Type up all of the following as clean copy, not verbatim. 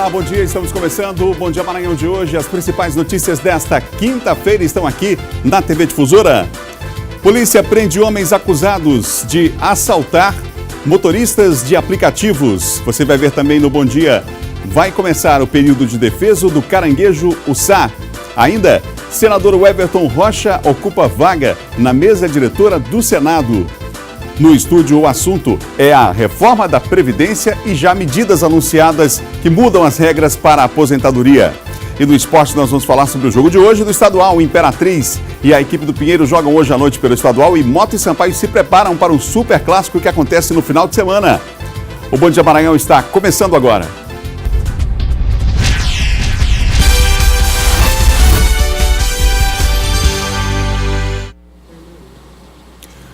Olá, bom dia, estamos começando o Bom Dia Maranhão de hoje. As principais notícias desta quinta-feira estão aqui na TV Difusora. Polícia prende homens acusados de assaltar motoristas de aplicativos. Você vai ver também no Bom Dia. Vai começar o período de defesa do caranguejo Ussá. Ainda, senador Everton Rocha ocupa vaga na mesa diretora do Senado. No estúdio, o assunto é a reforma da Previdência e já medidas anunciadas que mudam as regras para a aposentadoria. E no esporte nós vamos falar sobre o jogo de hoje do estadual. O Imperatriz e a equipe do Pinheiro jogam hoje à noite pelo estadual e Moto e Sampaio se preparam para um super clássico que acontece no final de semana. O Bom Dia Maranhão está começando agora.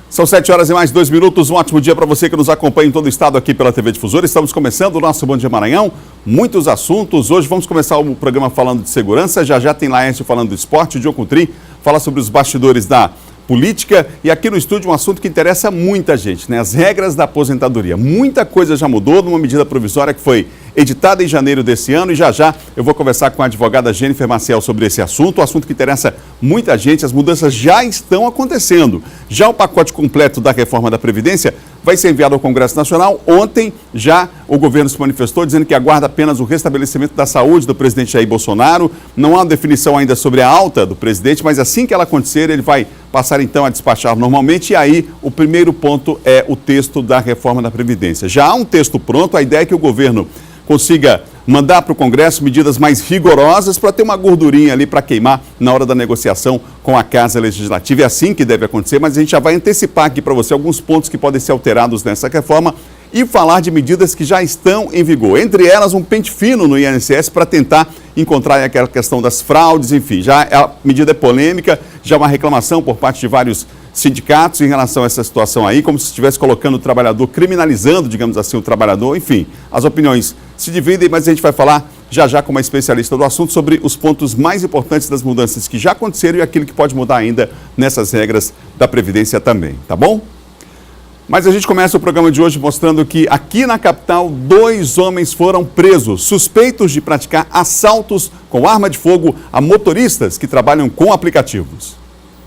São 7 horas e mais 2 minutos, um ótimo dia para você que nos acompanha em todo o estado aqui pela TV Difusora. Estamos começando o nosso Bom Dia Maranhão, muitos assuntos. Hoje vamos começar o programa falando de segurança, já tem Laércio falando do esporte, o Diogo Coutrin fala sobre os bastidores da política e aqui no estúdio um assunto que interessa muita gente, né? As regras da aposentadoria. Muita coisa já mudou numa medida provisória que foi editada em janeiro desse ano e já eu vou conversar com a advogada Jennifer Maciel sobre esse assunto que interessa muita gente. As mudanças já estão acontecendo. Já o pacote completo da reforma da Previdência vai ser enviado ao Congresso Nacional. Ontem já o governo se manifestou dizendo que aguarda apenas o restabelecimento da saúde do presidente Jair Bolsonaro. Não há uma definição ainda sobre a alta do presidente, mas assim que ela acontecer, ele vai passar então a despachar normalmente. E aí o primeiro ponto é o texto da reforma da Previdência. Já há um texto pronto, a ideia é que o governo consiga mandar para o Congresso medidas mais rigorosas para ter uma gordurinha ali para queimar na hora da negociação com a Casa Legislativa. É assim que deve acontecer, mas a gente já vai antecipar aqui para você alguns pontos que podem ser alterados nessa reforma e falar de medidas que já estão em vigor. Entre elas, um pente fino no INSS para tentar encontrar aquela questão das fraudes, enfim. Já a medida é polêmica, já uma reclamação por parte de vários sindicatos em relação a essa situação aí, como se estivesse colocando o trabalhador, criminalizando, digamos assim, o trabalhador. Enfim, as opiniões se dividem, mas a gente vai falar já com uma especialista do assunto sobre os pontos mais importantes das mudanças que já aconteceram e aquilo que pode mudar ainda nessas regras da Previdência também, tá bom? Mas a gente começa o programa de hoje mostrando que aqui na capital, 2 homens foram presos, suspeitos de praticar assaltos com arma de fogo a motoristas que trabalham com aplicativos.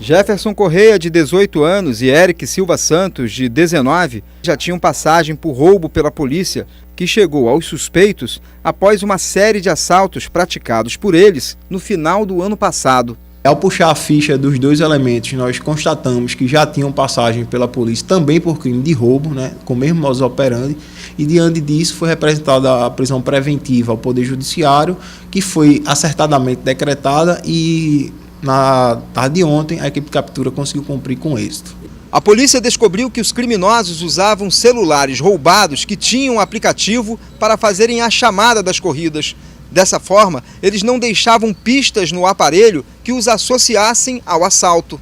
Jefferson Correia, de 18 anos, e Eric Silva Santos, de 19, já tinham passagem por roubo pela polícia, que chegou aos suspeitos após uma série de assaltos praticados por eles no final do ano passado. Ao puxar a ficha dos 2 elementos, nós constatamos que já tinham passagem pela polícia também por crime de roubo, né, com o mesmo modus operandi, e diante disso foi representada a prisão preventiva ao Poder Judiciário, que foi acertadamente decretada e na tarde de ontem, a equipe de captura conseguiu cumprir com êxito. A polícia descobriu que os criminosos usavam celulares roubados que tinham um aplicativo para fazerem a chamada das corridas. Dessa forma, eles não deixavam pistas no aparelho que os associassem ao assalto.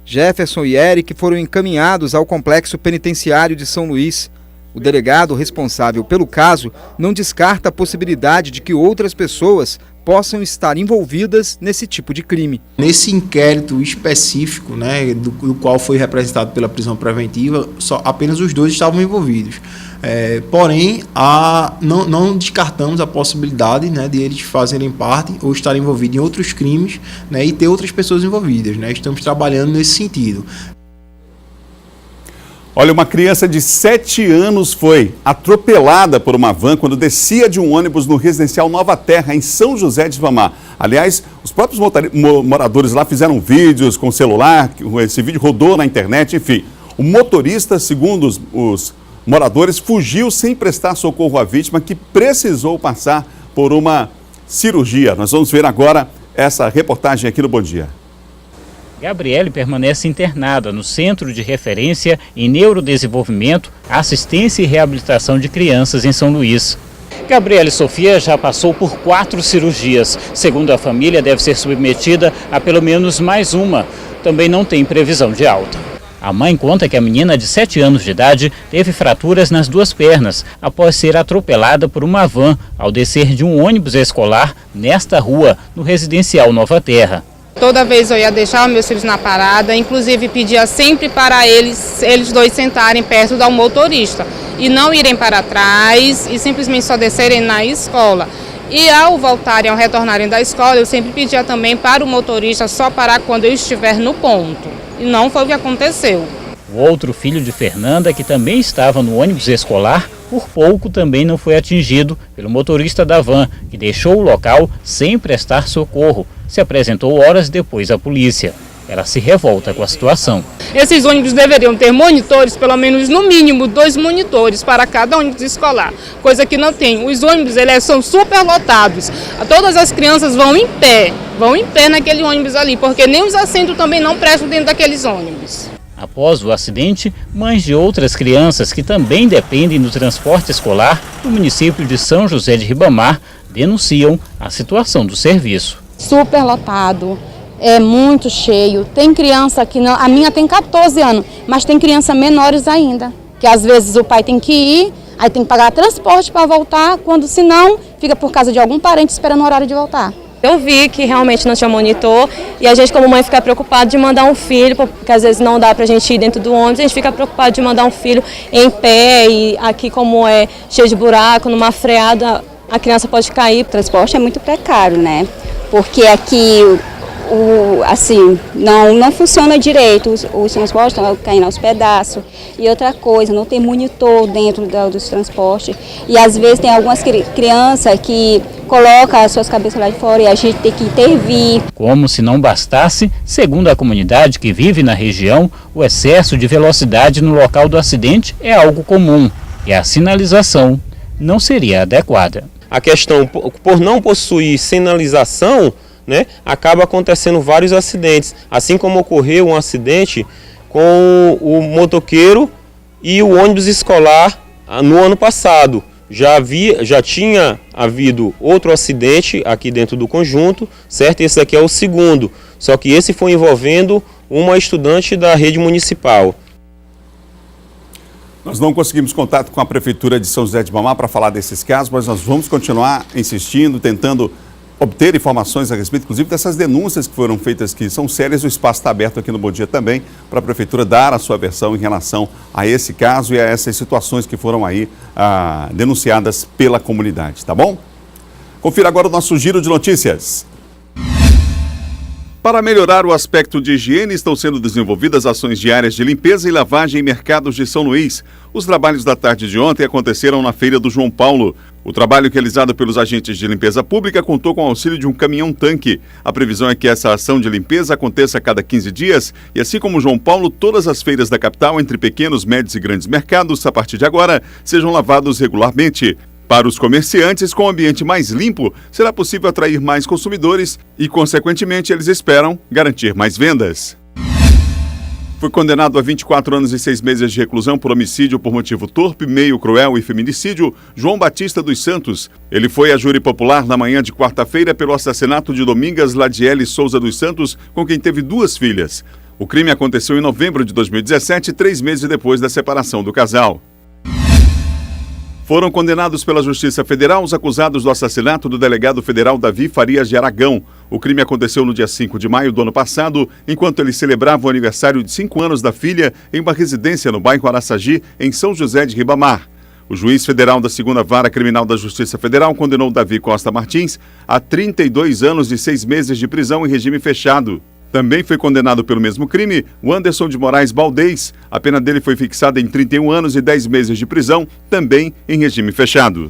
Jefferson e Eric foram encaminhados ao complexo penitenciário de São Luís. O delegado responsável pelo caso não descarta a possibilidade de que outras pessoas possam estar envolvidas nesse tipo de crime. Nesse inquérito específico, né, do qual foi representado pela prisão preventiva, apenas os 2 estavam envolvidos. Porém, não descartamos a possibilidade, né, de eles fazerem parte ou estarem envolvidos em outros crimes, né, e ter outras pessoas envolvidas, né? Estamos trabalhando nesse sentido. Olha, uma criança de 7 anos foi atropelada por uma van quando descia de um ônibus no residencial Nova Terra, em São José de Ribamar. Aliás, os próprios moradores lá fizeram vídeos com celular, esse vídeo rodou na internet, enfim. O motorista, segundo os moradores, fugiu sem prestar socorro à vítima, que precisou passar por uma cirurgia. Nós vamos ver agora essa reportagem aqui no Bom Dia. Gabriele permanece internada no Centro de Referência em Neurodesenvolvimento, Assistência e Reabilitação de Crianças em São Luís. Gabriele Sofia já passou por 4 cirurgias. Segundo a família, deve ser submetida a pelo menos mais uma. Também não tem previsão de alta. A mãe conta que a menina de 7 anos de idade teve fraturas nas 2 pernas após ser atropelada por uma van ao descer de um ônibus escolar nesta rua, no residencial Nova Terra. Toda vez eu ia deixar os meus filhos na parada, inclusive pedia sempre para eles 2 sentarem perto do motorista e não irem para trás e simplesmente só descerem na escola. E ao voltarem, ao retornarem da escola, eu sempre pedia também para o motorista só parar quando eu estiver no ponto. E não foi o que aconteceu. O outro filho de Fernanda, que também estava no ônibus escolar, por pouco também não foi atingido pelo motorista da van, que deixou o local sem prestar socorro. Se apresentou horas depois à polícia. Ela se revolta com a situação. Esses ônibus deveriam ter monitores, pelo menos no mínimo 2 monitores para cada ônibus escolar, coisa que não tem. Os ônibus eles são super lotados, todas as crianças vão em pé naquele ônibus ali, porque nem os assentos também não prestam dentro daqueles ônibus. Após o acidente, mães de outras crianças que também dependem do transporte escolar do município de São José de Ribamar denunciam a situação do serviço. Super lotado. É muito cheio, tem criança que não, a minha tem 14 anos, mas tem criança menores ainda, que às vezes o pai tem que ir, aí tem que pagar transporte para voltar, quando se não, fica por casa de algum parente esperando o horário de voltar. Eu vi que realmente não tinha monitor e a gente como mãe fica preocupada de mandar um filho, porque às vezes não dá pra gente ir dentro do ônibus, a gente fica preocupado de mandar um filho em pé e aqui como é cheio de buraco, numa freada, a criança pode cair. O transporte é muito precário, né? Porque aqui não funciona direito, os transportes estão caindo aos pedaços. E outra coisa, não tem monitor dentro dos transportes. E às vezes tem algumas crianças que colocam as suas cabeças lá de fora e a gente tem que intervir. Como se não bastasse, segundo a comunidade que vive na região, o excesso de velocidade no local do acidente é algo comum e a sinalização não seria adequada. A questão, por não possuir sinalização, né, acaba acontecendo vários acidentes, assim como ocorreu um acidente com o motoqueiro e o ônibus escolar no ano passado. Já tinha havido outro acidente aqui dentro do conjunto, certo? Esse aqui é o segundo, só que esse foi envolvendo uma estudante da rede municipal. Nós não conseguimos contato com a Prefeitura de São José de Ribamar para falar desses casos, mas nós vamos continuar insistindo, tentando obter informações a respeito, inclusive, dessas denúncias que foram feitas, que são sérias. O espaço está aberto aqui no Bom Dia também, para a Prefeitura dar a sua versão em relação a esse caso e a essas situações que foram aí denunciadas pela comunidade, tá bom? Confira agora o nosso giro de notícias. Para melhorar o aspecto de higiene, estão sendo desenvolvidas ações diárias de limpeza e lavagem em mercados de São Luís. Os trabalhos da tarde de ontem aconteceram na Feira do João Paulo. O trabalho realizado pelos agentes de limpeza pública contou com o auxílio de um caminhão-tanque. A previsão é que essa ação de limpeza aconteça a cada 15 dias e, assim como João Paulo, todas as feiras da capital, entre pequenos, médios e grandes mercados, a partir de agora, sejam lavados regularmente. Para os comerciantes, com um ambiente mais limpo, será possível atrair mais consumidores e, consequentemente, eles esperam garantir mais vendas. Foi condenado a 24 anos e 6 meses de reclusão por homicídio por motivo torpe, meio cruel e feminicídio, João Batista dos Santos. Ele foi a júri popular na manhã de quarta-feira pelo assassinato de Domingas Ladiele Souza dos Santos, com quem teve 2 filhas. O crime aconteceu em novembro de 2017, 3 meses depois da separação do casal. Foram condenados pela Justiça Federal os acusados do assassinato do delegado federal Davi Farias de Aragão. O crime aconteceu no dia 5 de maio do ano passado, enquanto ele celebrava o aniversário de 5 anos da filha em uma residência no bairro Araçagi, em São José de Ribamar. O juiz federal da 2ª Vara Criminal da Justiça Federal condenou Davi Costa Martins a 32 anos e 6 meses de prisão em regime fechado. Também foi condenado pelo mesmo crime o Anderson de Moraes Baldez. A pena dele foi fixada em 31 anos e 10 meses de prisão, também em regime fechado.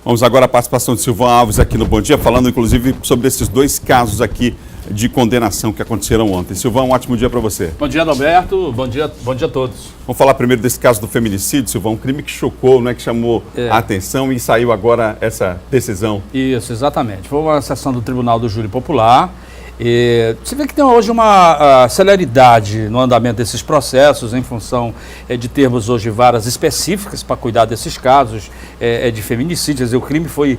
Vamos agora à participação de Silvão Alves aqui no Bom Dia, falando inclusive sobre esses 2 casos aqui de condenação que aconteceram ontem. Silvão, um ótimo dia para você. Bom dia, Adalberto. Bom dia a todos. Vamos falar primeiro desse caso do feminicídio, Silvão, um crime que chocou, né, que chamou a atenção e saiu agora essa decisão. Isso, exatamente. Foi uma sessão do Tribunal do Júri Popular. E você vê que tem hoje uma celeridade no andamento desses processos em função de termos hoje varas específicas para cuidar desses casos de feminicídio. Quer dizer, o crime foi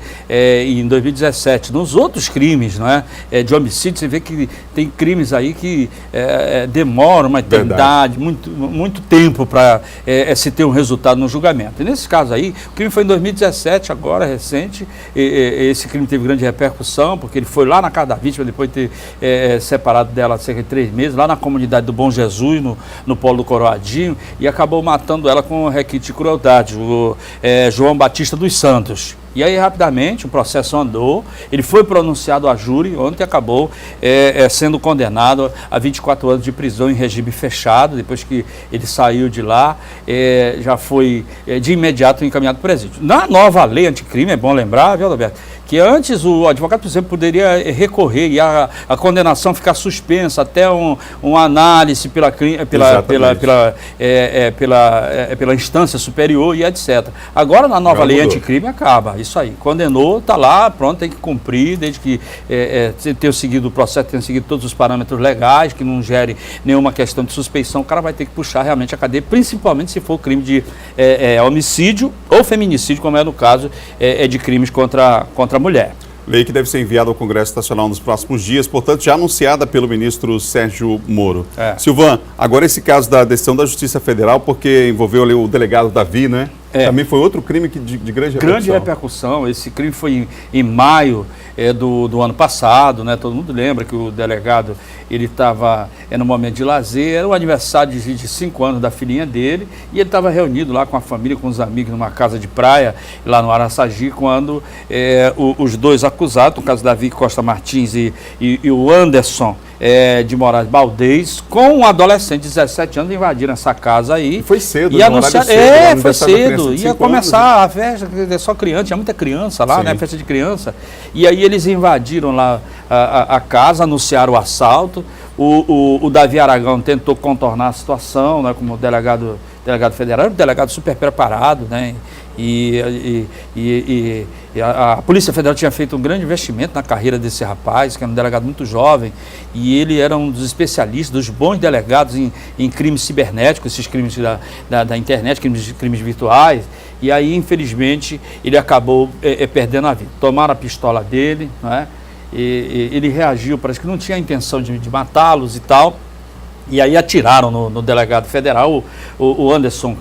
em 2017. Nos outros crimes, não é, de homicídio, você vê que tem crimes aí que demoram uma eternidade, muito tempo para se ter um resultado no julgamento. E nesse caso aí, o crime foi em 2017, agora recente. Esse crime teve grande repercussão, porque ele foi lá na casa da vítima, depois de ter separado dela há cerca de 3 meses, lá na comunidade do Bom Jesus, no Polo do Coroadinho, e acabou matando ela com requinte de crueldade, o João Batista dos Santos. E aí, rapidamente, o processo andou, ele foi pronunciado a júri, ontem acabou sendo condenado a 24 anos de prisão em regime fechado. Depois que ele saiu de lá, já foi de imediato encaminhado para o presídio. Na nova lei anticrime, é bom lembrar, viu, Roberto, que antes o advogado, por exemplo, poderia recorrer e a condenação ficar suspensa até uma análise pela instância superior e etc. Agora, na nova lei anticrime, acaba. Isso aí, condenou, está lá, pronto, tem que cumprir, desde que tenha seguido o processo, tenha seguido todos os parâmetros legais, que não gere nenhuma questão de suspeição, o cara vai ter que puxar realmente a cadeia, principalmente se for crime de homicídio ou feminicídio, como é no caso de crimes contra a mulher. Lei que deve ser enviada ao Congresso Nacional nos próximos dias, portanto, já anunciada pelo ministro Sérgio Moro. Silvan, agora esse caso da decisão da Justiça Federal, porque envolveu ali o delegado Davi, né? Também foi outro crime de grande repercussão. Grande repercussão. Esse crime foi em maio do ano passado, né? Todo mundo lembra que o delegado, ele estava no momento de lazer, era o aniversário de 5 anos da filhinha dele, e ele estava reunido lá com a família, com os amigos, numa casa de praia, lá no Araçagi, quando os dois acusados, no caso Davi Costa Martins e o Anderson de Moraes Baldez, com um adolescente de 17 anos, invadiram essa casa aí. E foi cedo, e anunciaram, foi cedo. Ia começar anos, a festa, é só criança, tinha muita criança lá, né? Festa de criança. E aí eles invadiram lá a casa, anunciaram o assalto. O Davi Aragão tentou contornar a situação, né? Como delegado federal, um delegado super preparado, né? E a Polícia Federal tinha feito um grande investimento na carreira desse rapaz, que era um delegado muito jovem, e ele era um dos especialistas, dos bons delegados em crimes cibernéticos, esses crimes da internet, crimes virtuais. E aí, infelizmente, ele acabou perdendo a vida. Tomaram a pistola dele, né? Ele reagiu, parece que não tinha a intenção de matá-los e tal, e aí atiraram no delegado federal, o Anderson.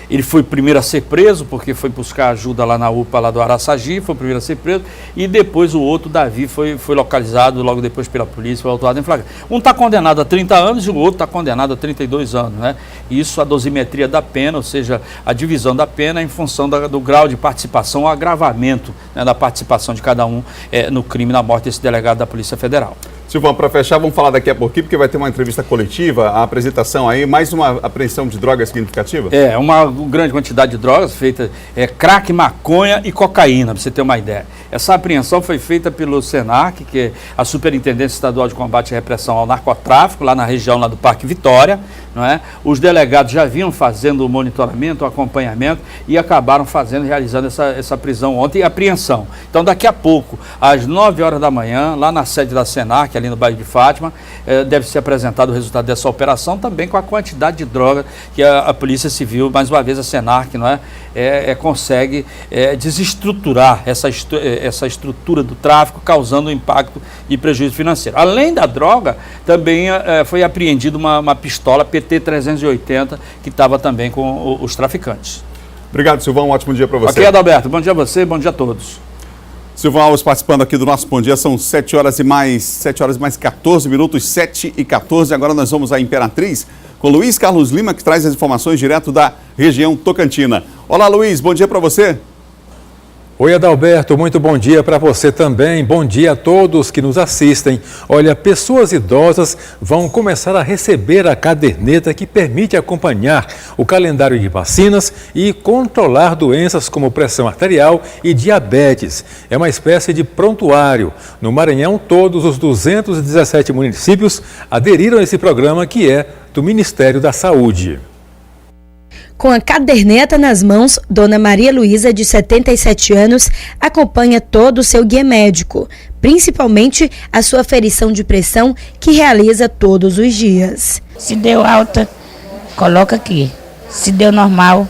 Ele foi o primeiro a ser preso, porque foi buscar ajuda lá na UPA lá do Araçagi, foi o primeiro a ser preso, e depois o outro, Davi, foi localizado logo depois pela polícia, foi autuado em flagrante. Um está condenado a 30 anos e o outro está condenado a 32 anos, né? Isso, a dosimetria da pena, ou seja, a divisão da pena em função do grau de participação, o agravamento, né, da participação de cada um no crime, na morte desse delegado da Polícia Federal. Silvão, para fechar, vamos falar daqui a pouquinho, porque vai ter uma entrevista coletiva, a apresentação aí, mais uma apreensão de drogas significativa? Uma grande quantidade de drogas feita, crack, maconha e cocaína, para você ter uma ideia. Essa apreensão foi feita pelo SENAC, que é a Superintendência Estadual de Combate e Repressão ao Narcotráfico, lá na região lá do Parque Vitória, não é? Os delegados já vinham fazendo o monitoramento, o acompanhamento, e acabaram realizando essa prisão ontem e apreensão. Então, daqui a pouco, às 9 horas da manhã, lá na sede da SENAC, ali no bairro de Fátima, deve ser apresentado o resultado dessa operação, também com a quantidade de droga que a Polícia Civil, mais uma vez a SENAC, não é? Consegue desestruturar essa estrutura do tráfico, causando impacto e prejuízo financeiro. Além da droga, também foi apreendida uma pistola PT-380, que estava também com os traficantes. Obrigado, Silvão. Um ótimo dia para você. Ok, Adalberto. Bom dia a você, bom dia a todos. Silvão Alves participando aqui do nosso Bom Dia, são 7 horas mais 14 minutos, 7h14. Agora nós vamos à Imperatriz com Luiz Carlos Lima, que traz as informações direto da região Tocantina. Olá, Luiz, bom dia para você. Oi, Adalberto, muito bom dia para você também. Bom dia a todos que nos assistem. Olha, pessoas idosas vão começar a receber a caderneta que permite acompanhar o calendário de vacinas e controlar doenças como pressão arterial e diabetes. É uma espécie de prontuário. No Maranhão, todos os 217 municípios aderiram a esse programa, que é do Ministério da Saúde. Com a caderneta nas mãos, Dona Maria Luísa, de 77 anos, acompanha todo o seu guia médico, principalmente a sua aferição de pressão, que realiza todos os dias. Se deu alta, coloca aqui. Se deu normal,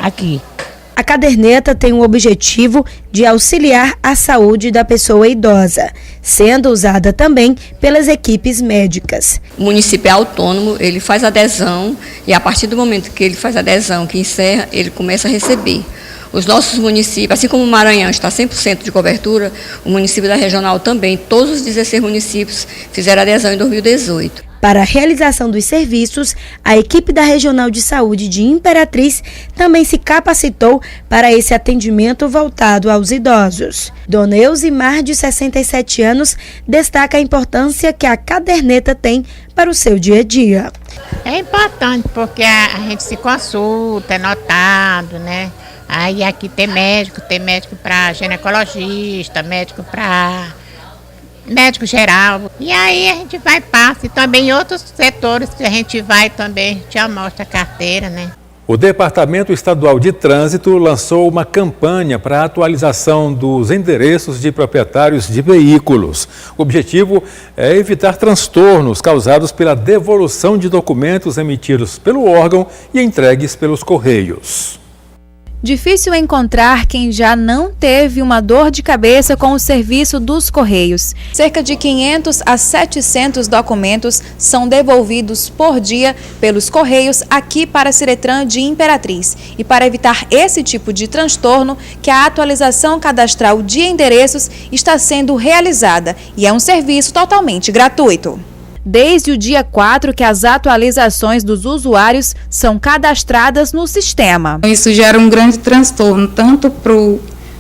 aqui. A caderneta tem o objetivo de auxiliar a saúde da pessoa idosa, sendo usada também pelas equipes médicas. O município é autônomo, ele faz adesão, e a partir do momento que ele faz adesão, que encerra, ele começa a receber. Os nossos municípios, assim como o Maranhão está 100% de cobertura, o município da Regional também, todos os 16 municípios fizeram adesão em 2018. Para a realização dos serviços, a equipe da Regional de Saúde de Imperatriz também se capacitou para esse atendimento voltado aos idosos. Dona Eusimar, de 67 anos, destaca a importância que a caderneta tem para o seu dia a dia. É importante porque a gente se consulta, é notado, né? Aí aqui tem médico para ginecologista, médico geral. E aí a gente vai passa e também em outros setores que a gente vai também, já mostra a carteira, né? O Departamento Estadual de Trânsito lançou uma campanha para a atualização dos endereços de proprietários de veículos. O objetivo é evitar transtornos causados pela devolução de documentos emitidos pelo órgão e entregues pelos Correios. Difícil encontrar quem já não teve uma dor de cabeça com o serviço dos Correios. Cerca de 500 a 700 documentos são devolvidos por dia pelos Correios aqui para a Ciretran de Imperatriz. E para evitar esse tipo de transtorno, que a atualização cadastral de endereços está sendo realizada e é um serviço totalmente gratuito. Desde o dia 4 que as atualizações dos usuários são cadastradas no sistema. Isso gera um grande transtorno, tanto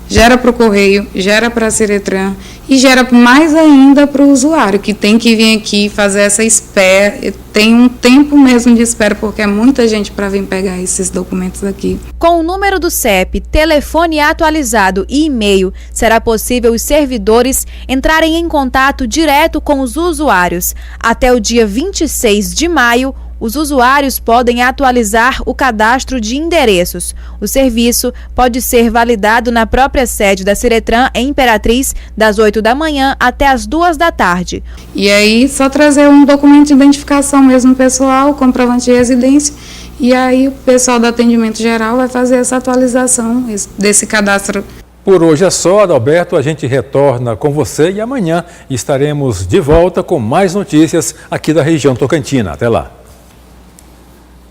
gera para o Correio, gera para a Ciretran e gera mais ainda para o usuário, que tem que vir aqui fazer essa espera, tem um tempo mesmo de espera, porque é muita gente para vir pegar esses documentos aqui. Com o número do CEP, telefone atualizado e e-mail, será possível os servidores entrarem em contato direto com os usuários. Até o dia 26 de maio, os usuários podem atualizar o cadastro de endereços. O serviço pode ser validado na própria sede da Ciretran em Imperatriz, das 8 da manhã até as 2 da tarde. E aí, só trazer um documento de identificação mesmo pessoal, comprovante de residência, e aí o pessoal do atendimento geral vai fazer essa atualização desse cadastro. Por hoje é só, Adalberto, a gente retorna com você e amanhã estaremos de volta com mais notícias aqui da região Tocantina. Até lá.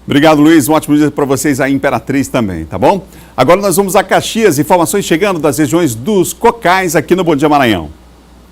Obrigado, Luiz. Um ótimo dia para vocês aí, Imperatriz também, tá bom? Agora nós vamos a Caxias. Informações chegando das regiões dos Cocais aqui no Bom Dia Maranhão.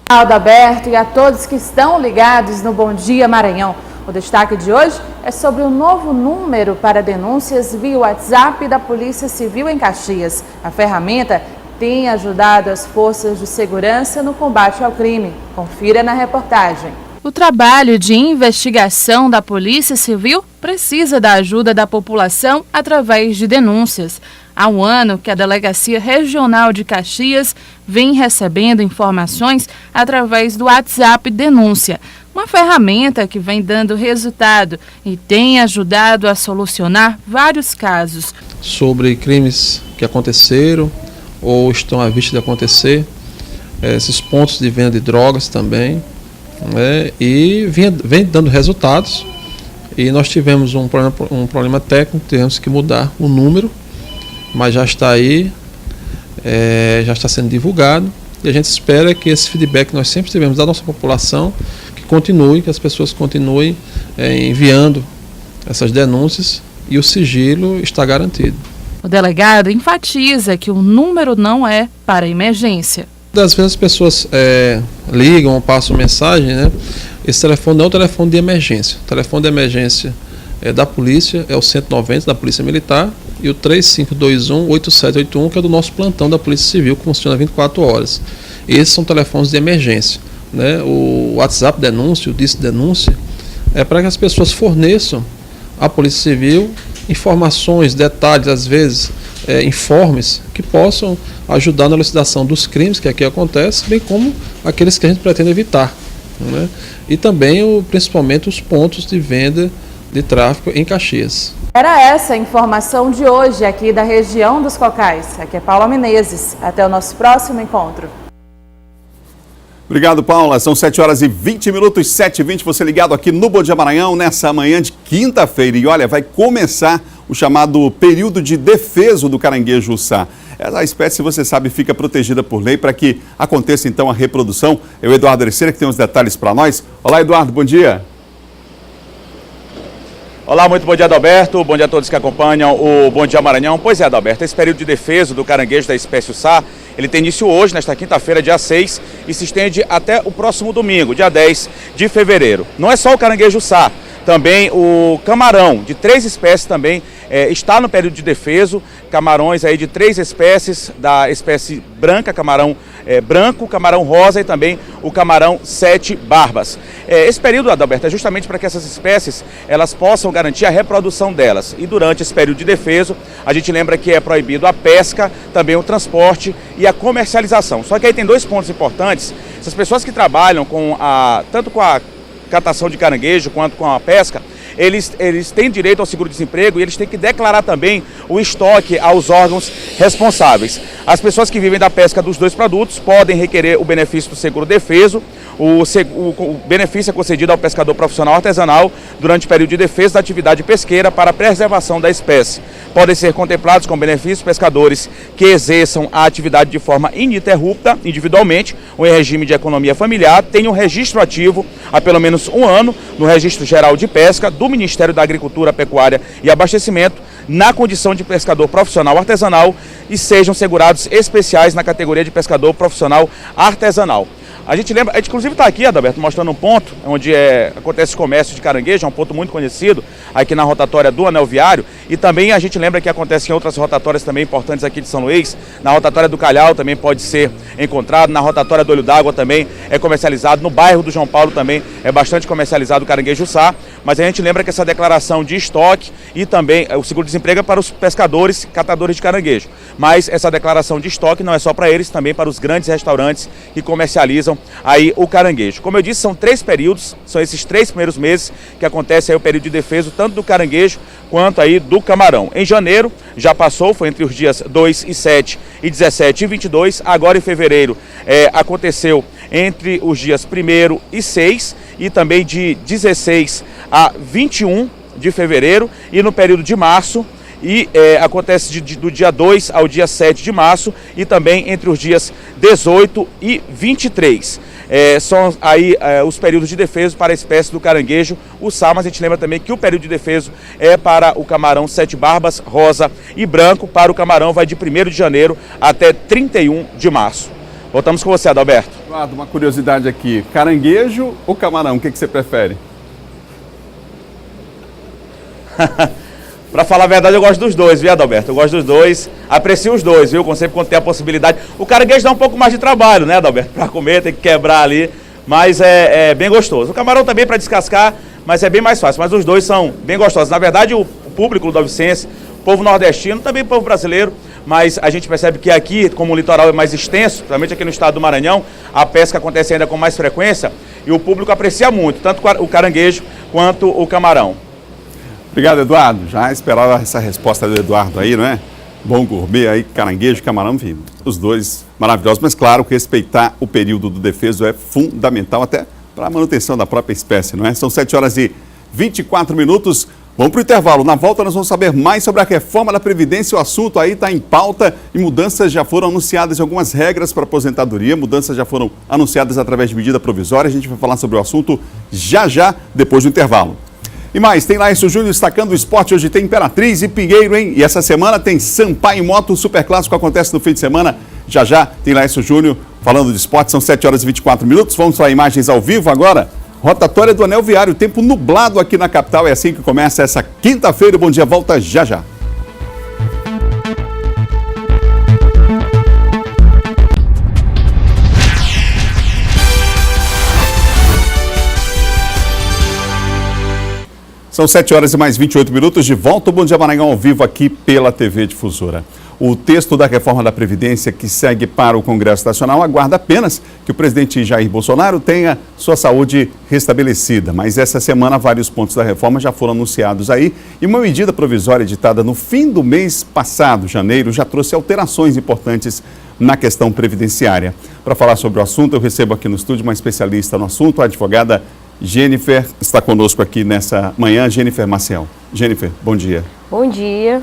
Adalberto e a todos que estão ligados no Bom Dia Maranhão. O destaque de hoje é sobre o novo número para denúncias via WhatsApp da Polícia Civil em Caxias. A ferramenta tem ajudado as forças de segurança no combate ao crime. Confira na reportagem. O trabalho de investigação da Polícia Civil precisa da ajuda da população através de denúncias. Há um ano que a Delegacia Regional de Caxias vem recebendo informações através do WhatsApp Denúncia, uma ferramenta que vem dando resultado e tem ajudado a solucionar vários casos. Sobre crimes que aconteceram ou estão à vista de acontecer, esses pontos de venda de drogas também. E vem dando resultados, e nós tivemos um problema técnico, tivemos que mudar o número, mas já está aí, já está sendo divulgado, e a gente espera que esse feedback que nós sempre tivemos da nossa população, que continue, que as pessoas continuem enviando essas denúncias, e o sigilo está garantido. O delegado enfatiza que o número não é para emergência. Às vezes as pessoas ligam ou passam mensagem, né? Esse telefone não é o telefone de emergência. O telefone de emergência da polícia é o 190 da Polícia Militar e o 3521-8781, que é do nosso plantão da Polícia Civil, que funciona 24 horas. Esses são telefones de emergência, né? O WhatsApp Denúncia, o Disque Denúncia, é para que as pessoas forneçam à Polícia Civil informações, detalhes, às vezes informes, que possam ajudar na elucidação dos crimes que aqui acontecem, bem como aqueles que a gente pretende evitar, né? E também, principalmente, os pontos de venda de tráfico em Caxias. Era essa a informação de hoje aqui da região dos Cocais. Aqui é Paula Menezes. Até o nosso próximo encontro. Obrigado, Paula. São 7h20, 7h20. Você ligado aqui no Bom Dia Maranhão nessa manhã de quinta-feira. E olha, vai começar o chamado período de defeso do caranguejo-uçá. Essa espécie, você sabe, fica protegida por lei para que aconteça então a reprodução. É o Eduardo Erceira que tem os detalhes para nós. Olá, Eduardo, bom dia. Olá, muito bom dia, Adalberto. Bom dia a todos que acompanham o Bom Dia Maranhão. Pois é, Adalberto, esse período de defeso do caranguejo da espécie Uçá, ele tem início hoje, nesta quinta-feira, dia 6, e se estende até o próximo domingo, dia 10 de fevereiro. Não é só o caranguejo Uçá, também o camarão, de 3 espécies também, está no período de defeso. Camarões aí de 3 espécies, da espécie branca, camarão branco, camarão rosa e também o camarão 7 barbas. Esse período, Adalberto, é justamente para que essas espécies elas possam garantir a reprodução delas. E durante esse período de defeso, a gente lembra que é proibido a pesca, também o transporte e a comercialização. Só que aí tem 2 pontos importantes. Essas pessoas que trabalham tanto com a catação de caranguejo quanto com a pesca, eles têm direito ao seguro-desemprego e eles têm que declarar também o estoque aos órgãos responsáveis. As pessoas que vivem da pesca dos 2 produtos podem requerer o benefício do seguro-defeso. O benefício é concedido ao pescador profissional artesanal durante o período de defesa da atividade pesqueira para a preservação da espécie. Podem ser contemplados com benefícios pescadores que exerçam a atividade de forma ininterrupta, individualmente, ou em regime de economia familiar, tenham registro ativo há pelo menos 1 ano no Registro Geral de Pesca do Ministério da Agricultura, Pecuária e Abastecimento, na condição de pescador profissional artesanal e sejam segurados especiais na categoria de pescador profissional artesanal. A gente inclusive está aqui, Adalberto, mostrando um ponto onde acontece o comércio de caranguejo, é um ponto muito conhecido aqui na rotatória do Anel Viário, e também a gente lembra que acontece em outras rotatórias também importantes aqui de São Luís. Na rotatória do Calhau também pode ser encontrado, na rotatória do Olho d'Água também é comercializado, no bairro do João Paulo também é bastante comercializado o caranguejo Uçá, mas a gente lembra que essa declaração de estoque e também o seguro-desemprego é para os pescadores, catadores de caranguejo, mas essa declaração de estoque não é só para eles, também para os grandes restaurantes que comercializam aí o caranguejo. Como eu disse, são 3 períodos, são esses 3 primeiros meses que acontece aí o período de defeso, tanto do caranguejo quanto aí do camarão. Em janeiro já passou, foi entre os dias 2 e 7 e 17 e 22, agora em fevereiro aconteceu entre os dias 1º e 6 e também de 16 a 21 de fevereiro e no período de março. E acontece do dia 2 ao dia 7 de março e também entre os dias 18 e 23. São aí os períodos de defeso para a espécie do caranguejo Uçá, mas a gente lembra também que o período de defeso é para o camarão 7 barbas, rosa e branco. Para o camarão vai de 1º de janeiro até 31 de março. Voltamos com você, Adalberto. Eduardo, uma curiosidade aqui, caranguejo ou camarão, o que você prefere? Pra falar a verdade, eu gosto dos 2, viu, Adalberto? Eu gosto dos 2, aprecio os 2, viu? Sempre quando tem a possibilidade. O caranguejo dá um pouco mais de trabalho, né, Adalberto? Pra comer, tem que quebrar ali, mas é bem gostoso. O camarão também para descascar, mas é bem mais fácil. Mas os 2 são bem gostosos. Na verdade, o público ludovicense, o povo nordestino, também o povo brasileiro, mas a gente percebe que aqui, como o litoral é mais extenso, principalmente aqui no estado do Maranhão, a pesca acontece ainda com mais frequência e o público aprecia muito, tanto o caranguejo quanto o camarão. Obrigado, Eduardo. Já esperava essa resposta do Eduardo aí, não é? Bom gourmet aí, caranguejo, camarão, enfim, os 2 maravilhosos. Mas claro que respeitar o período do defeso é fundamental até para a manutenção da própria espécie, não é? São 7h24. Vamos para o intervalo. Na volta nós vamos saber mais sobre a reforma da Previdência. O assunto aí está em pauta e mudanças já foram anunciadas em algumas regras para aposentadoria. Mudanças já foram anunciadas através de medida provisória. A gente vai falar sobre o assunto já, depois do intervalo. E mais, tem Laércio Júnior destacando o esporte. Hoje tem Imperatriz e Pinheiro, hein? E essa semana tem Sampaio Moto, o Superclássico acontece no fim de semana. Já tem Laércio Júnior falando de esporte. São 7h24. Vamos para imagens ao vivo agora. Rotatória do Anel Viário, tempo nublado aqui na capital. É assim que começa essa quinta-feira. O Bom Dia volta já. São 7h28, de volta ao Bom Dia Maranhão ao vivo aqui pela TV Difusora. O texto da reforma da Previdência que segue para o Congresso Nacional aguarda apenas que o presidente Jair Bolsonaro tenha sua saúde restabelecida. Mas essa semana vários pontos da reforma já foram anunciados aí e uma medida provisória editada no fim do mês passado, janeiro, já trouxe alterações importantes na questão previdenciária. Para falar sobre o assunto, eu recebo aqui no estúdio uma especialista no assunto, a advogada Jennifer, está conosco aqui nessa manhã, Jennifer Maciel. Jennifer, bom dia. Bom dia.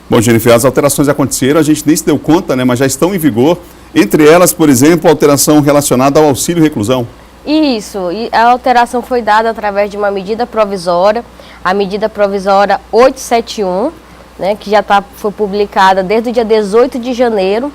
Bom, Jennifer, as alterações aconteceram, a gente nem se deu conta, né, mas já estão em vigor. Entre elas, por exemplo, a alteração relacionada ao auxílio reclusão. Isso, e a alteração foi dada através de uma medida provisória, a medida provisória 871, né, que já foi publicada desde o dia 18 de janeiro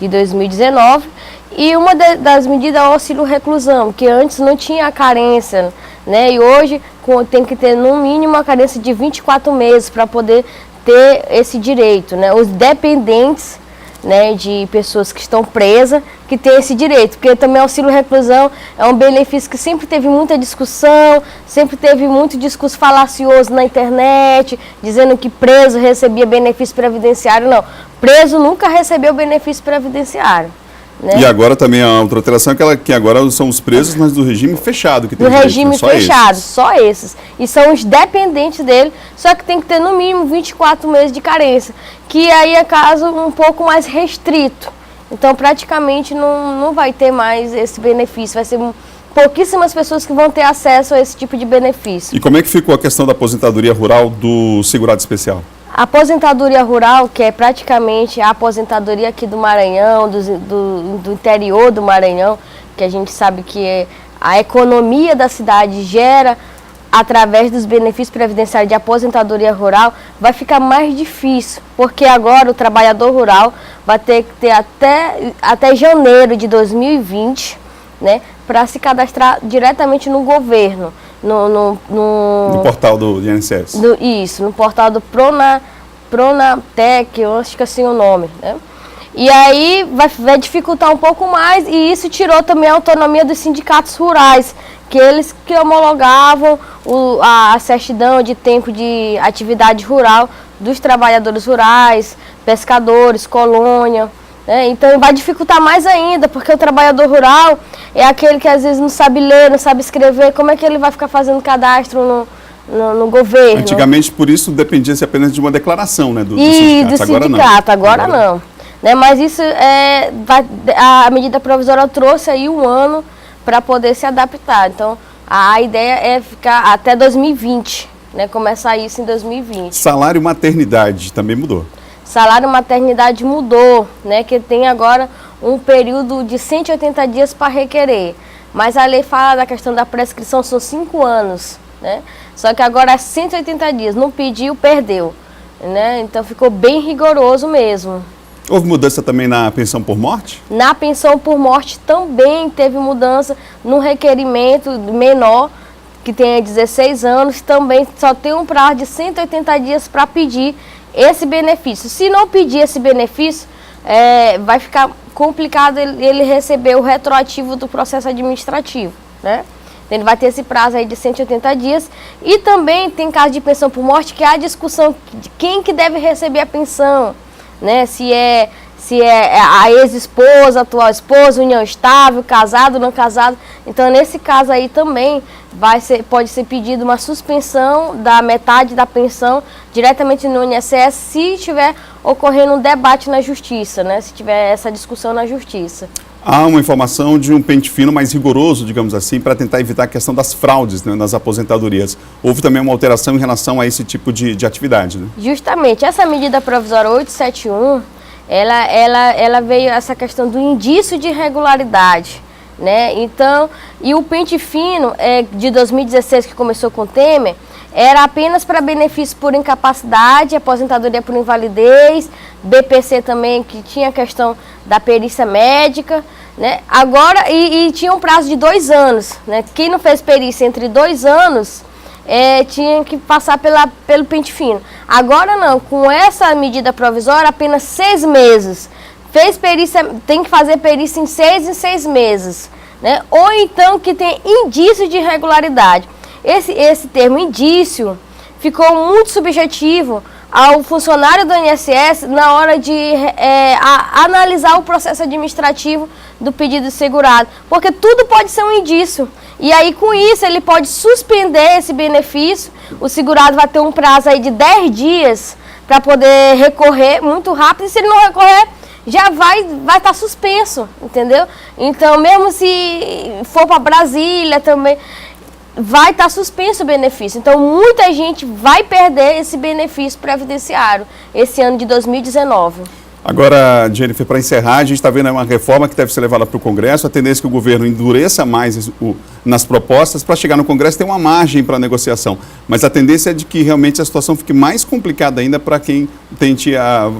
de 2019, e uma das medidas é o auxílio reclusão, que antes não tinha a carência, né, e hoje tem que ter no mínimo a carência de 24 meses para poder ter esse direito, né, os dependentes, né, de pessoas que estão presas, que tem esse direito, porque também o auxílio reclusão é um benefício que sempre teve muita discussão, sempre teve muito discurso falacioso na internet, dizendo que preso recebia benefício previdenciário. Não, preso nunca recebeu benefício previdenciário. Né? E agora também a outra alteração é que agora são os presos, mas do regime fechado. Que tem do regime fechado, esses. só esses. E são os dependentes dele, só que tem que ter no mínimo 24 meses de carência, que aí é caso um pouco mais restrito. Então praticamente não vai ter mais esse benefício, vai ser pouquíssimas pessoas que vão ter acesso a esse tipo de benefício. E como é que ficou a questão da aposentadoria rural do segurado especial? A aposentadoria rural, que é praticamente a aposentadoria aqui do Maranhão, do interior do Maranhão, que a gente sabe que a economia da cidade gera através dos benefícios previdenciários de aposentadoria rural, vai ficar mais difícil, porque agora o trabalhador rural vai ter que ter até janeiro de 2020, né, para se cadastrar diretamente no governo. No portal do INSS. Isso, no portal do Pronatec, eu acho que é assim o nome, né? E aí vai dificultar um pouco mais, e isso tirou também a autonomia dos sindicatos rurais, que eles que homologavam a certidão de tempo de atividade rural dos trabalhadores rurais, pescadores, colônia. Então vai dificultar mais ainda, porque o trabalhador rural é aquele que às vezes não sabe ler, não sabe escrever. Como é que ele vai ficar fazendo cadastro no governo? Antigamente, por isso, dependia-se apenas de uma declaração, né, do sindicato. Agora não. Né, mas isso a medida provisória trouxe aí um ano para poder se adaptar. Então a ideia é ficar até 2020, né, começar isso em 2020. Salário maternidade também mudou. Salário maternidade mudou, né, que tem agora um período de 180 dias para requerer. Mas a lei fala da questão da prescrição, são 5 anos, né? Só que agora é 180 dias, não pediu, perdeu, né? Então ficou bem rigoroso mesmo. Houve mudança também na pensão por morte? Na pensão por morte também teve mudança no requerimento menor, que tem 16 anos, também só tem um prazo de 180 dias para pedir esse benefício. Se não pedir esse benefício, vai ficar complicado ele receber o retroativo do processo administrativo, né? Ele vai ter esse prazo aí de 180 dias. E também tem caso de pensão por morte que há discussão de quem que deve receber a pensão, né? Se é a ex-esposa, atual esposa, união estável, casado, não casado. Então, nesse caso aí também pode ser pedido uma suspensão da metade da pensão diretamente no INSS se estiver ocorrendo um debate na justiça, né? Se tiver essa discussão na justiça. Há uma informação de um pente fino mais rigoroso, digamos assim, para tentar evitar a questão das fraudes, né, nas aposentadorias. Houve também uma alteração em relação a esse tipo de atividade, né? Justamente. Essa medida provisória 871, ela veio essa questão do indício de irregularidade, né? Então, e o pente fino de 2016, que começou com o Temer, era apenas para benefício por incapacidade, aposentadoria por invalidez, BPC também, que tinha a questão da perícia médica, né? Agora, e tinha um prazo de 2 anos, né? Quem não fez perícia entre 2 anos, tinha que passar pelo pente fino. Agora não, com essa medida provisória, apenas 6 meses. Fez perícia, tem que fazer perícia em 6 meses, né? Ou então que tem indício de irregularidade. Esse termo indício ficou muito subjetivo ao funcionário do INSS na hora de analisar o processo administrativo do pedido de segurado, porque tudo pode ser um indício. E aí, com isso, ele pode suspender esse benefício, o segurado vai ter um prazo aí de 10 dias para poder recorrer muito rápido, e se ele não recorrer, já vai estar suspenso, entendeu? Então, mesmo se for para Brasília também, vai estar suspenso o benefício. Então, muita gente vai perder esse benefício previdenciário esse ano de 2019. Agora, Jennifer, para encerrar, a gente está vendo uma reforma que deve ser levada para o Congresso. A tendência é que o governo endureça mais nas propostas, para chegar no Congresso tem uma margem para negociação. Mas a tendência é de que realmente a situação fique mais complicada ainda para quem